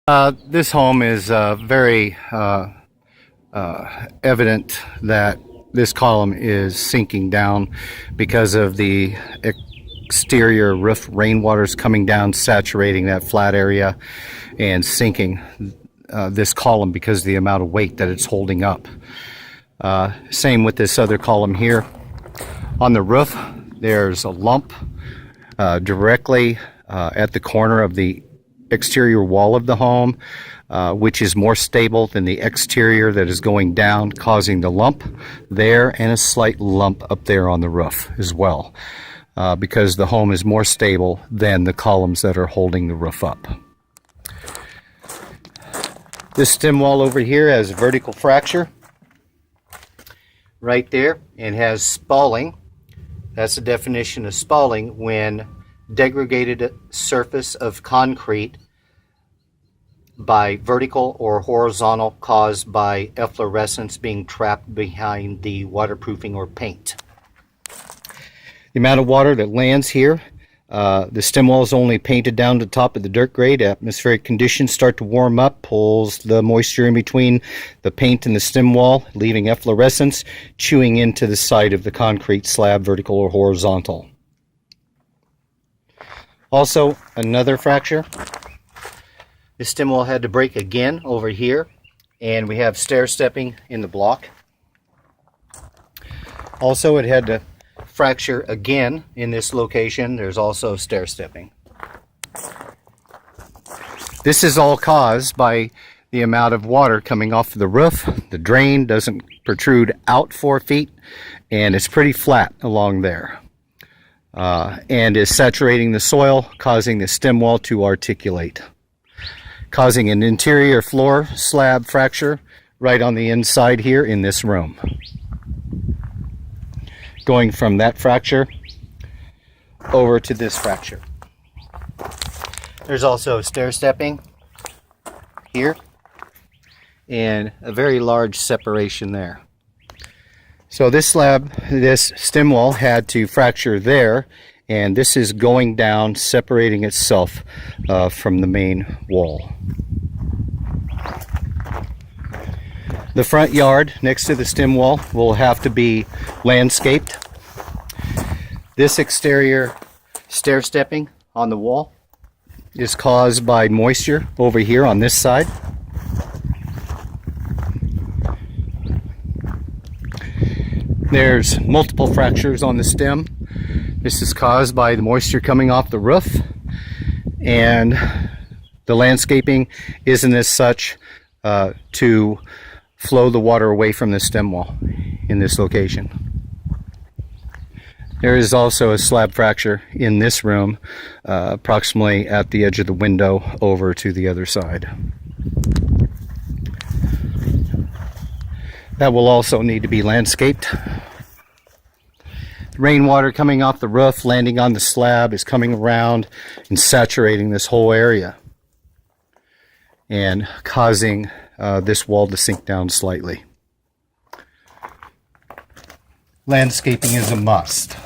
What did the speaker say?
This home is very evident that this column is sinking down because of the exterior roof rainwaters coming down, saturating that flat area and sinking this column because of the amount of weight that it's holding up. Same with this other column here. On the roof, there's a lump directly at the corner of the exterior wall of the home, which is more stable than the exterior that is going down, causing the lump there and a slight lump up there on the roof as well, because the home is more stable than the columns that are holding the roof up. This stem wall over here has a vertical fracture right there and has spalling. That's the definition of spalling: when degraded surface of concrete by vertical or horizontal caused by efflorescence being trapped behind the waterproofing or paint. The amount of water that lands here, the stem wall is only painted down to the top of the dirt grade. Atmospheric conditions start to warm up, pulls the moisture in between the paint and the stem wall, leaving efflorescence chewing into the side of the concrete slab, vertical or horizontal. Also, another fracture. The stem wall had to break again over here, and we have stair stepping in the block. Also, it had to fracture again in this location. There's also stair stepping. This is all caused by the amount of water coming off the roof. The drain doesn't protrude out 4 feet, and it's pretty flat along there. And is saturating the soil, causing the stem wall to articulate, causing an interior floor slab fracture right on the inside here in this room. Going from that fracture over to this fracture. There's also stair stepping here and a very large separation there. So this slab, this stem wall had to fracture there, and this is going down, separating itself from the main wall. The front yard next to the stem wall will have to be landscaped. This exterior stair stepping on the wall is caused by moisture over here on this side. There's multiple fractures on the stem. This is caused by the moisture coming off the roof, and the landscaping isn't as such to flow the water away from the stem wall in this location. There is also a slab fracture in this room, approximately at the edge of the window over to the other side. That will also need to be landscaped. Rainwater coming off the roof, landing on the slab, is coming around and saturating this whole area and causing this wall to sink down slightly. Landscaping is a must.